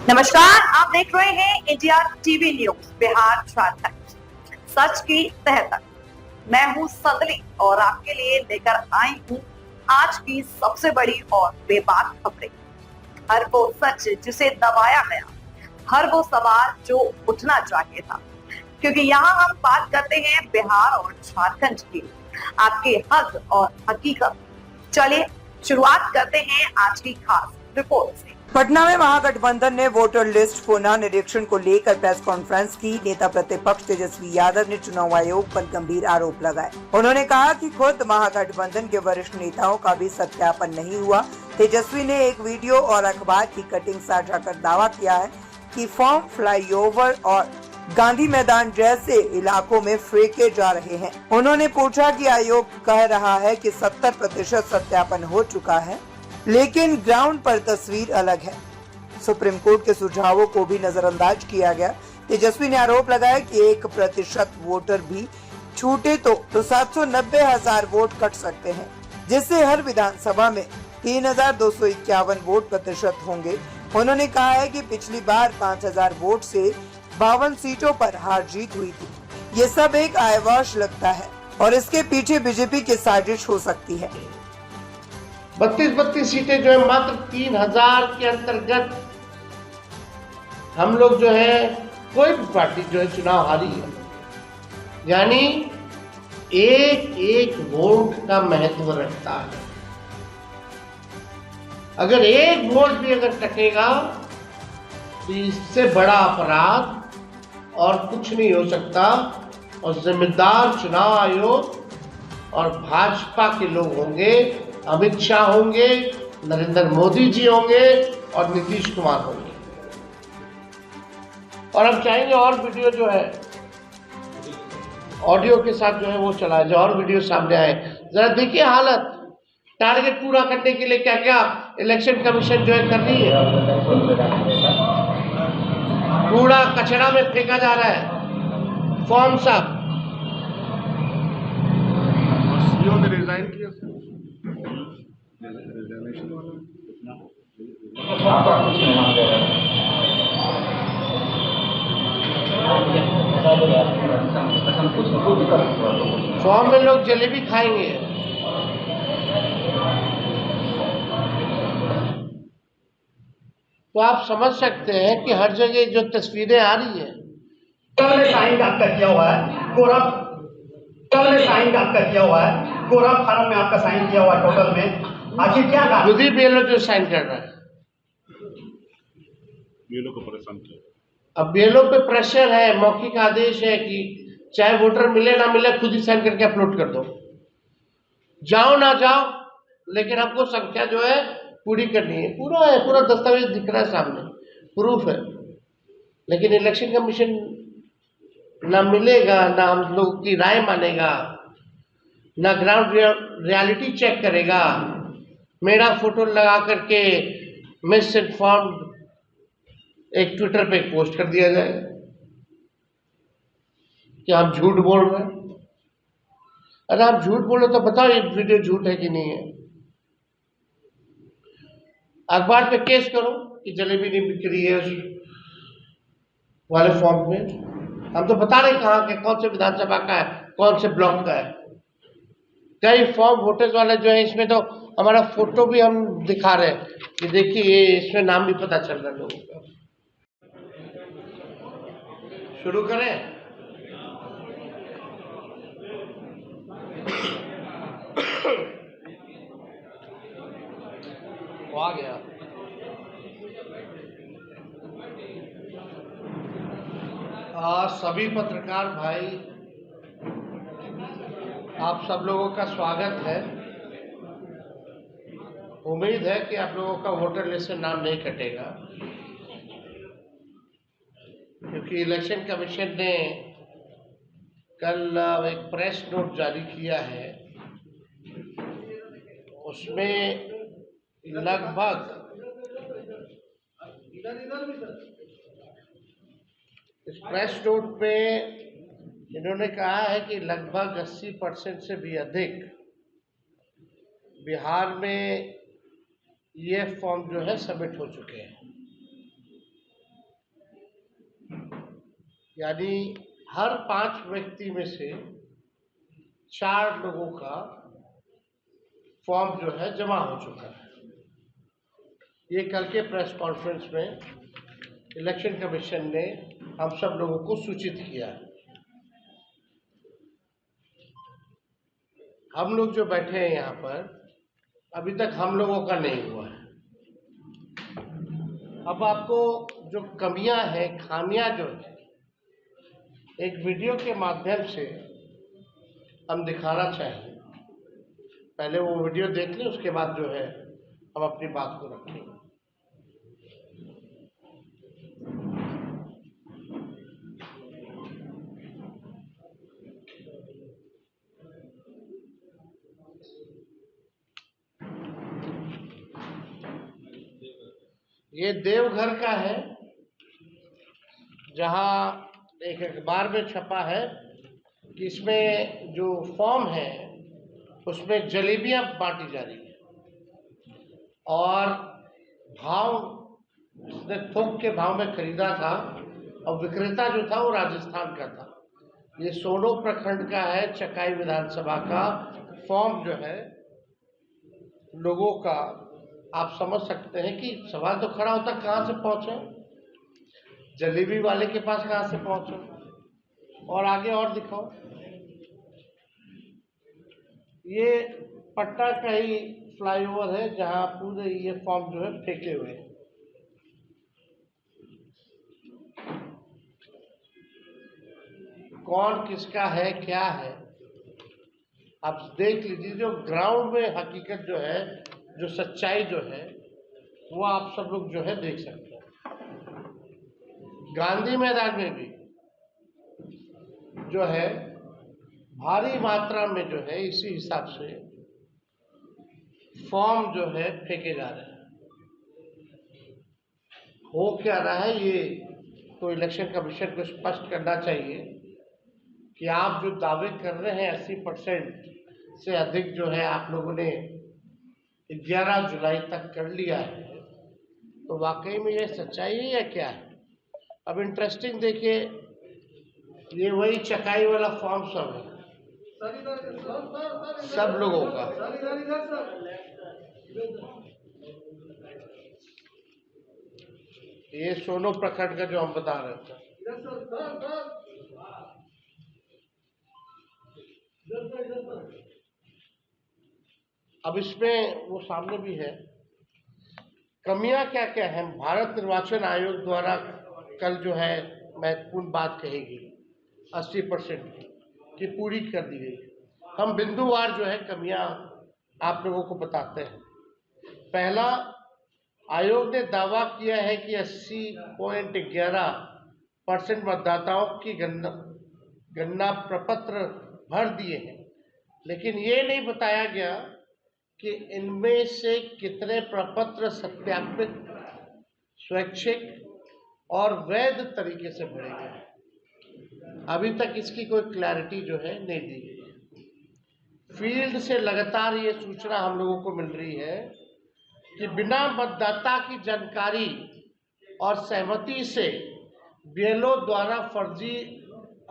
नमस्कार, आप देख रहे हैं India TV news Bihar Jharkhand, सच की तह तक। मैं हूं संदली और आपके लिए लेकर आई हूं आज की सबसे बड़ी और बेबाक खबरें। हर वो सच जिसे दबाया गया, हर वो सवाल जो उठना चाहिए था, क्योंकि यहाँ हम बात करते हैं बिहार और झारखंड की, आपके हक और हकीकत। चलिए शुरुआत करते हैं आज की खास रिपोर्ट से। पटना में महागठबंधन ने वोटर लिस्ट पुनः निरीक्षण को लेकर प्रेस कॉन्फ्रेंस की। नेता प्रतिपक्ष तेजस्वी यादव ने चुनाव आयोग पर गंभीर आरोप लगाए। उन्होंने कहा कि खुद महागठबंधन के वरिष्ठ नेताओं का भी सत्यापन नहीं हुआ। तेजस्वी ने एक वीडियो और अखबार की कटिंग साझा कर दावा किया है कि फॉर्म फ्लाईओवर और गांधी मैदान जैसे इलाकों में फेंके जा रहे हैं। उन्होंने पूछा कि आयोग कह रहा है कि 70% सत्यापन हो चुका है, लेकिन ग्राउंड पर तस्वीर अलग है। सुप्रीम कोर्ट के सुझावों को भी नजरअंदाज किया गया। तेजस्वी ने आरोप लगाया कि 1% वोटर भी छूटे तो 790,000 वोट कट सकते हैं, जिससे हर विधानसभा में 3,251 वोट प्रतिशत होंगे। उन्होंने कहा है कि पिछली बार 5,000 वोट से 52 सीटों पर हार जीत हुई थी। ये सब एक आयवाश लगता है और इसके पीछे बीजेपी की साजिश हो सकती है। 32 सीटें जो है मात्र 3,000 के अंतर्गत हम लोग जो है कोई भी पार्टी जो है चुनाव हारी है। यानी एक एक वोट का महत्व रखता है। अगर एक वोट भी अगर कटेगा तो इससे बड़ा अपराध और कुछ नहीं हो सकता। और जिम्मेदार चुनाव आयोग और भाजपा के लोग होंगे, अमित शाह होंगे, नरेंद्र मोदी जी होंगे और नीतीश कुमार होंगे। और हम चाहेंगे और वीडियो जो है ऑडियो के साथ जो है वो चलाया जाए और वीडियो सामने आए। जरा देखिए हालत, टारगेट पूरा करने के लिए क्या क्या इलेक्शन कमीशन जो है कर रही है। कूड़ा कचरा में फेंका जा रहा है। फॉर्म सब ने रिजाइन किया फॉर्म में लोग जलेबी खाएंगे। तो आप समझ सकते हैं कि हर जगह जो तस्वीरें आ रही है। कल में साइन आपका किया हुआ है कोरा, कल में साइन आपका किया हुआ है कोरा फार्म में आपका साइन किया हुआ है टोटल में। आखिर क्या कारण? खुद ही बीएलओ जो साइन कर रहा है, बीएलओ को परेशान किया। अब बीएलओ पे प्रेशर है, मौखिक आदेश है कि चाहे वोटर मिले ना मिले खुद ही साइन करके अपलोड कर दो। जाओ ना जाओ, लेकिन आपको संख्या जो है पूरी करनी है। पूरा है, पूरा दस्तावेज दिख रहा है सामने, प्रूफ है। लेकिन इलेक्शन कमीशन ना मिलेगा, ना हम लोग की राय मानेगा, ना ग्राउंड रियलिटी चेक करेगा। मेरा फोटो लगा करके मिस इन्फॉर्म्ड एक ट्विटर पे पोस्ट कर दिया जाए कि आप झूठ बोल रहे हैं। अरे आप झूठ बोलो तो बताओ ये वीडियो झूठ है कि नहीं है। अखबार पे केस करो कि जलेबी नहीं बिक रही है उस वाले फॉर्म में। हम तो बता रहे कहाँ के, कौन से विधानसभा का है, कौन से ब्लॉक का है। कई फॉर्म वोटर्स वाले जो है इसमें तो हमारा फोटो भी हम दिखा रहे हैं कि देखिए इसमें नाम भी पता चल रहा है लोगों का। शुरू करें। वो आ गया। सभी पत्रकार भाई, आप सब लोगों का स्वागत है। उम्मीद है कि आप लोगों का वोटर लिस्ट से नाम नहीं कटेगा, क्योंकि इलेक्शन कमीशन ने कल एक प्रेस नोट जारी किया है। उसमें लगभग इस प्रेस नोट में इन्होंने कहा है कि लगभग 80% से भी अधिक बिहार में ये फॉर्म जो है सबमिट हो चुके हैं। यानी हर 5 व्यक्ति में से 4 लोगों का फॉर्म जो है जमा हो चुका है। ये कल के प्रेस कॉन्फ्रेंस में इलेक्शन कमीशन ने हम सब लोगों को सूचित किया है। हम लोग जो बैठे हैं यहाँ पर, अभी तक हम लोगों का नहीं हुआ है। अब आपको जो कमियां हैं, खामियां जो है, एक वीडियो के माध्यम से हम दिखाना चाहिए। पहले वो वीडियो देख लें, उसके बाद जो है हम अपनी बात को रखेंगे। ये देवघर का है, जहां एक अखबार में छपा है कि इसमें जो फॉर्म है उसमें जलेबियां बांटी जा रही है और भाव उसने थोक के भाव में खरीदा था और विक्रेता जो था वो राजस्थान का था। ये सोनो प्रखंड का है, चकाई विधानसभा का फॉर्म जो है लोगों का। आप समझ सकते हैं कि सवाल तो खड़ा होता, कहाँ से पहुंचे, जलेबी वाले के पास कहाँ से पहुंचे। और आगे और दिखाओ, ये पटना का ही फ्लाईओवर है जहां पूरे ये फॉर्म जो है फेंके हुए हैं। कौन किसका है, क्या है, आप देख लीजिए। जो ग्राउंड में हकीकत जो है, जो सच्चाई जो है, वो आप सब लोग जो है देख सकते हैं। गांधी मैदान में भी जो है भारी मात्रा में जो है इसी हिसाब से फॉर्म जो है फेंके जा रहे हैं। हो क्या रहा है, ये तो इलेक्शन कमीशन को स्पष्ट करना चाहिए कि आप जो दावे कर रहे हैं 80% से अधिक जो है आप लोगों ने 11 जुलाई तक कर लिया है, तो वाकई में ये सच्चाई है या क्या है। अब इंटरेस्टिंग देखिए, ये वही चकाई वाला फॉर्म सब है, सब लोगों का। ये सोनो प्रखंड का जो हम बता रहे थे। अब इसमें वो सामने भी है, कमियां क्या क्या है। भारत निर्वाचन आयोग द्वारा कल जो है महत्वपूर्ण बात कहेगी 80% की पूरी कर दी गई। हम बिंदुवार जो है कमियां आप लोगों को बताते हैं। पहला, आयोग ने दावा किया है कि 80.11% मतदाताओं की गणना प्रपत्र भर दिए हैं, लेकिन ये नहीं बताया गया कि इनमें से कितने प्रपत्र सत्यापित, स्वैच्छिक और वैध तरीके से भरे गए। अभी तक इसकी कोई क्लैरिटी जो है नहीं दी गई है। फील्ड से लगातार ये सूचना हम लोगों को मिल रही है कि बिना मतदाता की जानकारी और सहमति से बीएलओ द्वारा फर्जी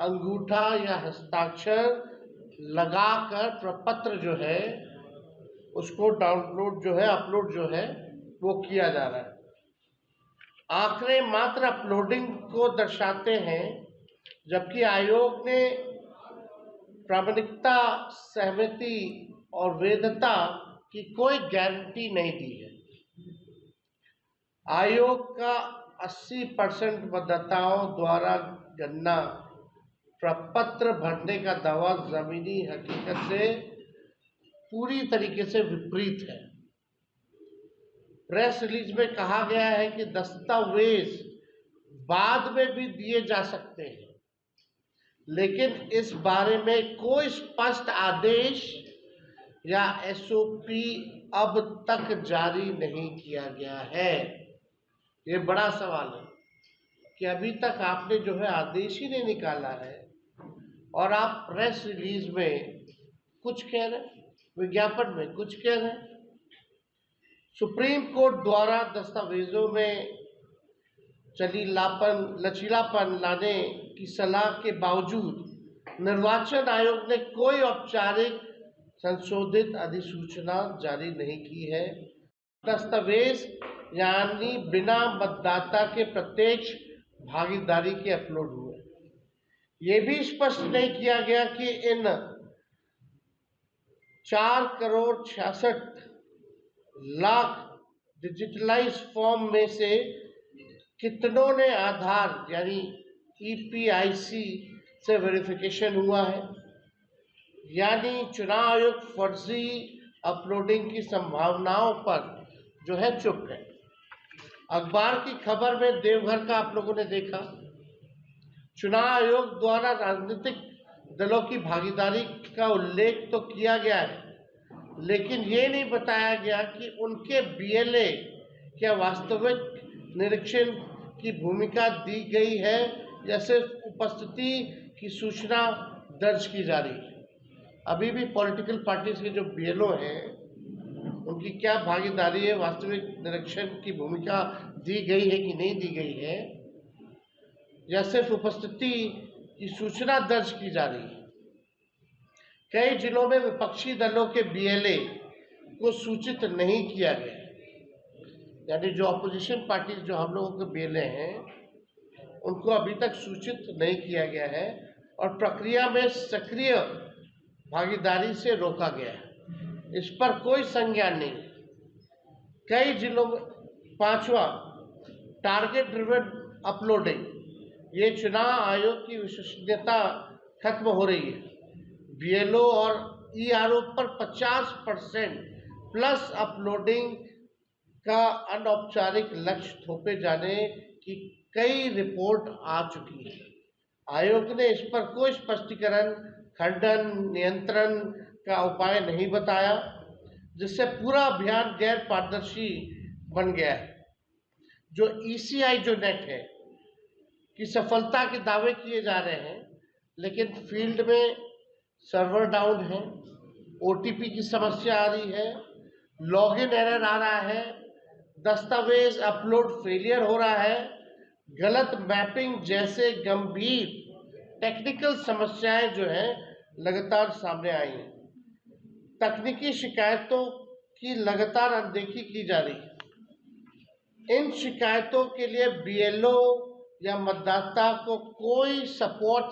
अंगूठा या हस्ताक्षर लगाकर प्रपत्र जो है उसको डाउनलोड जो है, अपलोड जो है वो किया जा रहा है। आंकड़े मात्र अपलोडिंग को दर्शाते हैं, जबकि आयोग ने प्रामाणिकता, सहमति और वैधता की कोई गारंटी नहीं दी है। आयोग का 80% मतदाताओं द्वारा गणना प्रपत्र भरने का दावा जमीनी हकीकत से पूरी तरीके से विपरीत है। प्रेस रिलीज में कहा गया है कि दस्तावेज बाद में भी दिए जा सकते हैं, लेकिन इस बारे में कोई स्पष्ट आदेश या एसओपी अब तक जारी नहीं किया गया है। ये बड़ा सवाल है कि अभी तक आपने जो है आदेश ही नहीं निकाला है और आप प्रेस रिलीज में कुछ कह रहे हैं, विज्ञापन में कुछ कह रहे हैं। सुप्रीम कोर्ट द्वारा दस्तावेजों में लचीलापन लाने की सलाह के बावजूद निर्वाचन आयोग ने कोई औपचारिक संशोधित अधिसूचना जारी नहीं की है। दस्तावेज यानी बिना मतदाता के प्रत्यक्ष भागीदारी के अपलोड हुए। ये भी स्पष्ट नहीं किया गया कि इन 4,66,00,000 डिजिटलाइज फॉर्म में से कितनों ने आधार यानी EPIC से वेरिफिकेशन हुआ है। यानी चुनाव आयोग फर्जी अपलोडिंग की संभावनाओं पर जो है चुप है। अखबार की खबर में देवघर का आप लोगों ने देखा, चुनाव आयोग द्वारा राजनीतिक दलों की भागीदारी का उल्लेख तो किया गया है, लेकिन ये नहीं बताया गया कि उनके BLA क्या वास्तविक निरीक्षण की भूमिका दी गई है या सिर्फ उपस्थिति की सूचना दर्ज की जा रही है। अभी भी पॉलिटिकल पार्टीज के जो BLO हैं उनकी क्या भागीदारी है, वास्तविक निरीक्षण की भूमिका दी गई है कि नहीं दी गई है, या सिर्फ उपस्थिति की सूचना दर्ज की जा रही है। कई जिलों में विपक्षी दलों के BLA को सूचित नहीं किया गया, यानी जो ऑपोजिशन पार्टीज जो हम लोगों के BLA हैं उनको अभी तक सूचित नहीं किया गया है और प्रक्रिया में सक्रिय भागीदारी से रोका गया है। इस पर कोई संज्ञान नहीं। कई जिलों में 5वां टारगेट ड्रिवन अपलोडिंग, ये चुनाव आयोग की विश्वसनीयता खत्म हो रही है। BLO और ERO पर 50% प्लस अपलोडिंग का अनौपचारिक लक्ष्य थोपे जाने की कई रिपोर्ट आ चुकी है। आयोग ने इस पर कोई स्पष्टीकरण, खंडन, नियंत्रण का उपाय नहीं बताया, जिससे पूरा अभियान गैर पारदर्शी बन गया है। जो ECI जो नेट है की सफलता के दावे किए जा रहे हैं, लेकिन फील्ड में सर्वर डाउन है, OTP की समस्या आ रही है, लॉगिन एरर आ रहा है, दस्तावेज अपलोड फेलियर हो रहा है, गलत मैपिंग जैसे गंभीर टेक्निकल समस्याएं जो है लगातार सामने आई हैं। तकनीकी शिकायतों की लगातार अनदेखी की जा रही है। इन शिकायतों के लिए BLO या मतदाता को कोई सपोर्ट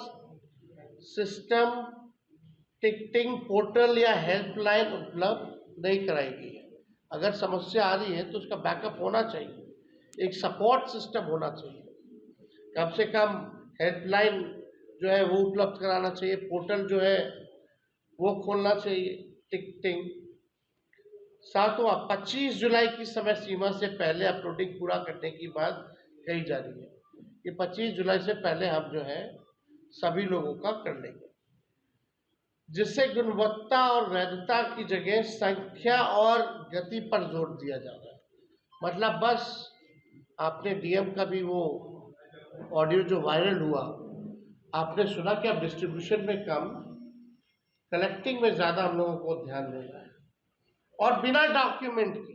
सिस्टम, टिकटिंग पोर्टल या हेल्पलाइन उपलब्ध नहीं कराई गई है। अगर समस्या आ रही है तो उसका बैकअप होना चाहिए, एक सपोर्ट सिस्टम होना चाहिए, कम से कम हेल्पलाइन जो है वो उपलब्ध कराना चाहिए, पोर्टल जो है वो खोलना चाहिए, टिकटिंग। 7वां 25 जुलाई की समय सीमा से पहले अपलोडिंग पूरा करने की बात कही जा रही है। ये 25 जुलाई से पहले हम जो है सभी लोगों का कर लेंगे, जिससे गुणवत्ता और वैधता की जगह संख्या और गति पर जोर दिया जा रहा है। मतलब बस आपने DM का भी वो ऑडियो जो वायरल हुआ, आपने सुना कि अब डिस्ट्रीब्यूशन में कम, कलेक्टिंग में ज़्यादा हम लोगों को ध्यान देना है। और बिना डॉक्यूमेंट के,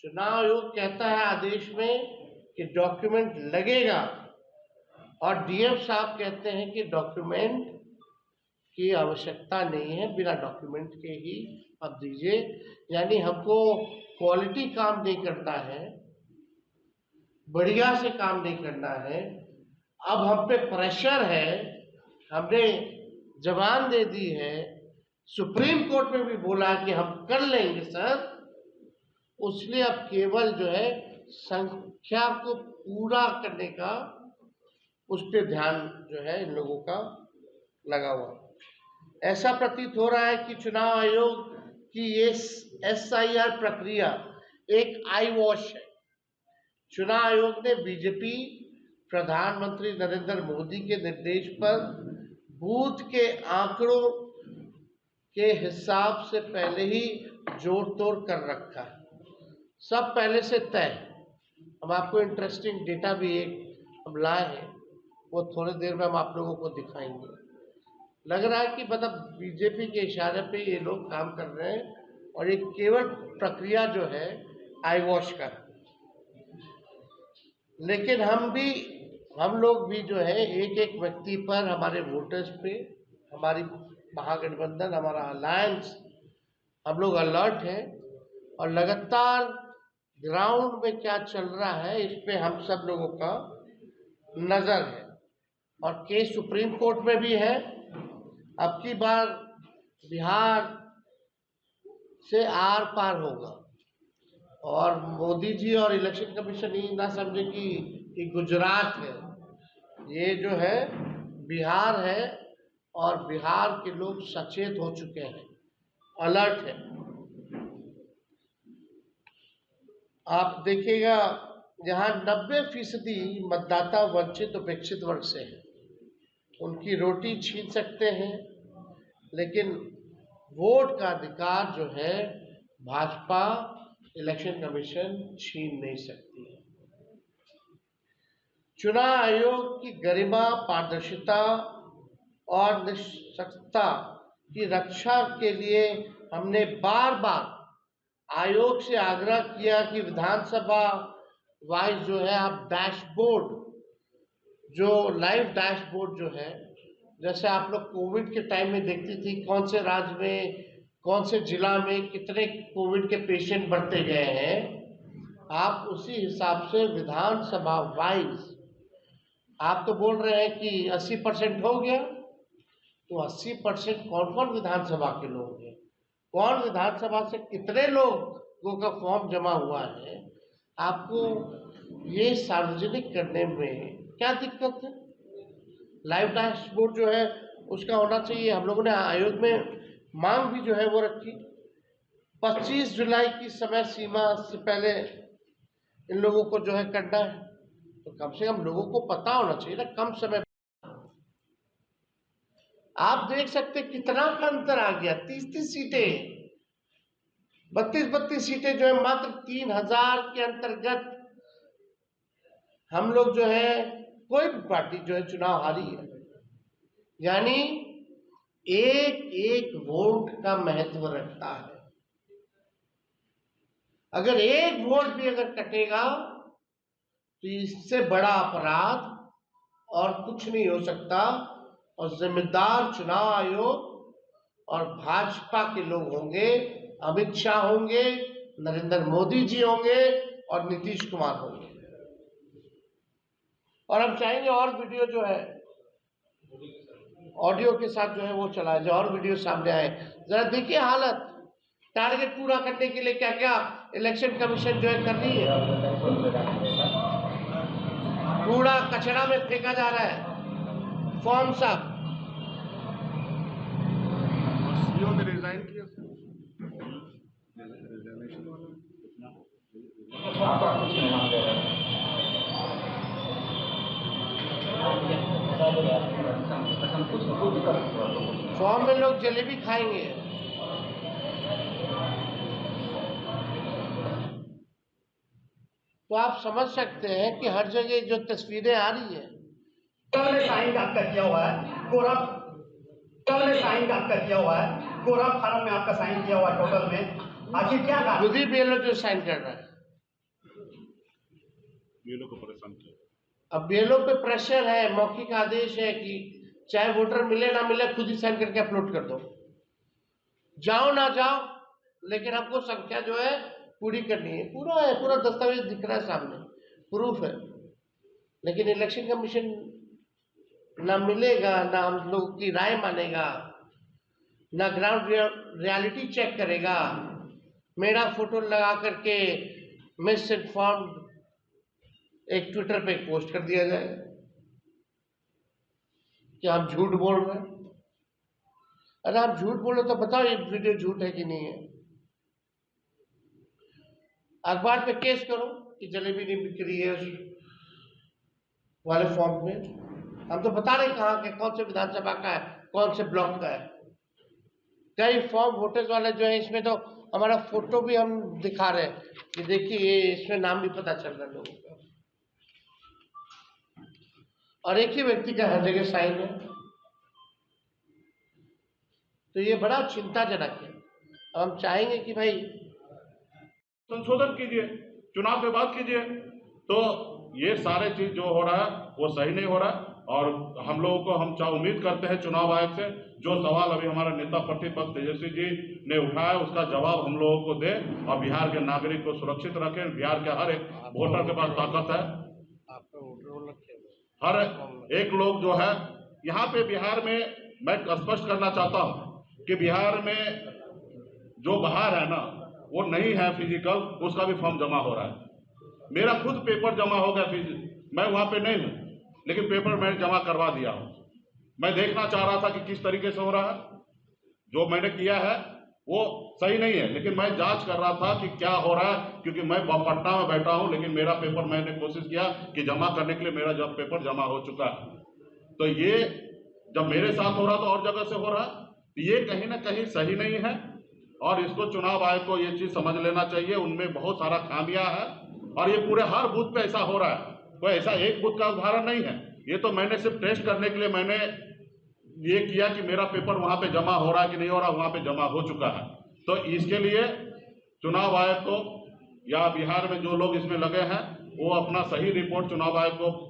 चुनाव आयोग कहता है आदेश में कि डॉक्यूमेंट लगेगा, और DM साहब कहते हैं कि डॉक्यूमेंट की आवश्यकता नहीं है, बिना डॉक्यूमेंट के ही आप दीजिए। यानी हमको क्वालिटी काम नहीं करना है, बढ़िया से काम नहीं करना है। अब हम पे प्रेशर है, हमने जबान दे दी है, सुप्रीम कोर्ट में भी बोला कि हम कर लेंगे सर, उसलिए अब केवल जो है संख्या को पूरा करने का उस पर ध्यान जो है इन लोगों का लगा हुआ। ऐसा प्रतीत हो रहा है कि चुनाव आयोग की ये SIR प्रक्रिया एक आई वॉश है। चुनाव आयोग ने BJP प्रधानमंत्री नरेंद्र मोदी के निर्देश पर बूथ के आंकड़ों के हिसाब से पहले ही जोड़ तोड़ कर रखा है, सब पहले से तय। हम आपको इंटरेस्टिंग डेटा भी एक हम लाए हैं, वो थोड़ी देर में हम आप लोगों को दिखाएंगे। लग रहा है कि मतलब BJP के इशारे पे ये लोग काम कर रहे हैं, और ये केवल प्रक्रिया जो है आई वॉश का है। लेकिन हम लोग भी जो है एक एक व्यक्ति पर, हमारे वोटर्स पे, हमारी महागठबंधन, हमारा अलायंस, हम लोग अलर्ट हैं और लगातार ग्राउंड में क्या चल रहा है इस पे हम सब लोगों का नजर है। और केस सुप्रीम कोर्ट में भी है। अब की बार बिहार से आर पार होगा और मोदी जी और इलेक्शन कमीशन ये ना समझे कि गुजरात है, ये जो है बिहार है और बिहार के लोग सचेत हो चुके हैं, अलर्ट है। आप देखिएगा जहां 90% मतदाता वंचित उपेक्षित वर्ग से है, उनकी रोटी छीन सकते हैं, लेकिन वोट का अधिकार जो है भाजपा इलेक्शन कमीशन छीन नहीं सकती है। चुनाव आयोग की गरिमा, पारदर्शिता और निष्पक्षता की रक्षा के लिए हमने बार बार आयोग से आग्रह किया कि विधानसभा वाइज जो है आप डैशबोर्ड, जो लाइव डैशबोर्ड जो है, जैसे आप लोग कोविड के टाइम में देखती थी कौन से राज्य में, कौन से जिला में कितने कोविड के पेशेंट बढ़ते गए हैं, आप उसी हिसाब से विधानसभा वाइज, आप तो बोल रहे हैं कि 80% हो गया, तो 80% कौन कौन विधानसभा के लोग हैं, कौन विधानसभा से कितने लोगों का फॉर्म जमा हुआ है, आपको ये सार्वजनिक करने में क्या दिक्कत है? लाइव डैशबोर्ड जो है उसका होना चाहिए। हम लोगों ने आयोग में मांग भी जो है वो रखी, 25 जुलाई की समय सीमा से पहले इन लोगों को जो है करना है, तो कम से कम लोगों को पता होना चाहिए ना। कम समय आप देख सकते कितना का अंतर आ गया, 30 सीटें, 32 सीटें जो है मात्र 3000 के अंतर्गत हम लोग जो है, कोई भी पार्टी जो है चुनाव हारी है। यानी एक एक वोट का महत्व रखता है। अगर एक वोट भी अगर कटेगा तो इससे बड़ा अपराध और कुछ नहीं हो सकता। और जिम्मेदार चुनाव आयोग और भाजपा के लोग होंगे, अमित शाह होंगे, नरेंद्र मोदी जी होंगे और नीतीश कुमार होंगे। और हम चाहेंगे और वीडियो जो है ऑडियो के साथ जो है वो चलाए जाए, और वीडियो सामने आए। जरा देखिए हालत, टारगेट पूरा करने के लिए क्या क्या इलेक्शन कमीशन जो है कर रही है। कूड़ा कचरा में फेंका जा रहा है, फॉर्म सब। सीओ ने रिजाइन किया रिजाइनेशन फॉर्म में लोग जलेबी खाएंगे। तो आप समझ सकते हैं कि हर जगह जो तस्वीरें आ रही है। कल में साइन आपका किया हुआ है कोरा, कल में साइन आपका किया हुआ है कोरा फार्म में आपका साइन किया हुआ है टोटल में, आखिर क्या कारण? खुद ही बीएलओ जो साइन कर रहा है, बीएलओ को परेशान किया। अब बीएलओ पे प्रेशर है, मौखिक आदेश है कि चाहे वोटर मिले ना मिले खुद ही साइन करके अपलोड कर दो, जाओ ना जाओ, लेकिन आपको संख्या जो है पूरी करनी है। पूरा है, पूरा दस्तावेज दिख रहा है सामने, प्रूफ है। लेकिन इलेक्शन कमीशन ना मिलेगा, ना हम लोगों की राय मानेगा, ना ग्राउंड रियलिटी चेक करेगा। मेरा फोटो लगा करके मिस इन्फॉर्म्ड एक ट्विटर पे पोस्ट कर दिया जाए कि आप झूठ बोल रहे हैं। अरे आप झूठ बोलो तो बताओ ये वीडियो झूठ है कि नहीं है। अखबार पे केस करो कि जलेबी नहीं बिक रही है उस वाले फॉर्म में। हम तो बता रहे कहाँ के, कौन से विधानसभा का है, कौन से ब्लॉक का है। कई फॉर्म वोटर्स वाले जो है इसमें तो हमारा फोटो भी हम दिखा रहे हैं कि देखिए इसमें नाम भी पता चल रहा है लोगों का, और एक ही व्यक्ति का हर जगह साइन है। तो ये बड़ा चिंताजनक है। हम चाहेंगे कि भाई संशोधन कीजिए, चुनाव के बाद कीजिए, तो ये सारे चीज जो हो रहा है वो सही नहीं हो रहा है। और हम लोगों को हम उम्मीद करते हैं चुनाव आयोग से जो सवाल अभी हमारा नेता प्रतिपक्ष तेजस्वी जी ने उठाया उसका जवाब हम लोगों को दे और बिहार के नागरिक को सुरक्षित रखें। बिहार के हर एक वोटर के पास ताकत है, हर एक लोग जो है यहाँ पे बिहार में, मैं स्पष्ट करना चाहता हूँ कि बिहार में जो बाहर है ना वो नहीं है फिजिकल, उसका भी फॉर्म जमा हो रहा है। मेरा खुद पेपर जमा हो गया, मैं वहां पे नहीं हूं लेकिन पेपर मैंने जमा करवा दिया हूं। मैं देखना चाह रहा था कि किस तरीके से हो रहा है, जो मैंने किया है वो सही नहीं है, लेकिन मैं जांच कर रहा था कि क्या हो रहा है, क्योंकि मैं पटना में बैठा हूं लेकिन मेरा पेपर मैंने कोशिश किया कि जमा करने के लिए, मेरा जब पेपर जमा हो चुका है। तो ये जब मेरे साथ हो रहा तो और जगह से हो रहा, तो ये कहीं ना कहीं सही नहीं है और इसको चुनाव आयोग को ये चीज समझ लेना चाहिए। उनमें बहुत सारा खामियां है और ये पूरे हर बूथ पे ऐसा हो रहा है, कोई ऐसा एक बूथ का उदाहरण नहीं है। ये तो मैंने सिर्फ टेस्ट करने के लिए मैंने ये किया कि मेरा पेपर वहां पे जमा हो रहा है कि नहीं हो रहा, वहां पे जमा हो चुका है। तो इसके लिए चुनाव आयोग को या बिहार में जो लोग इसमें लगे हैं वो अपना सही रिपोर्ट चुनाव आयोग को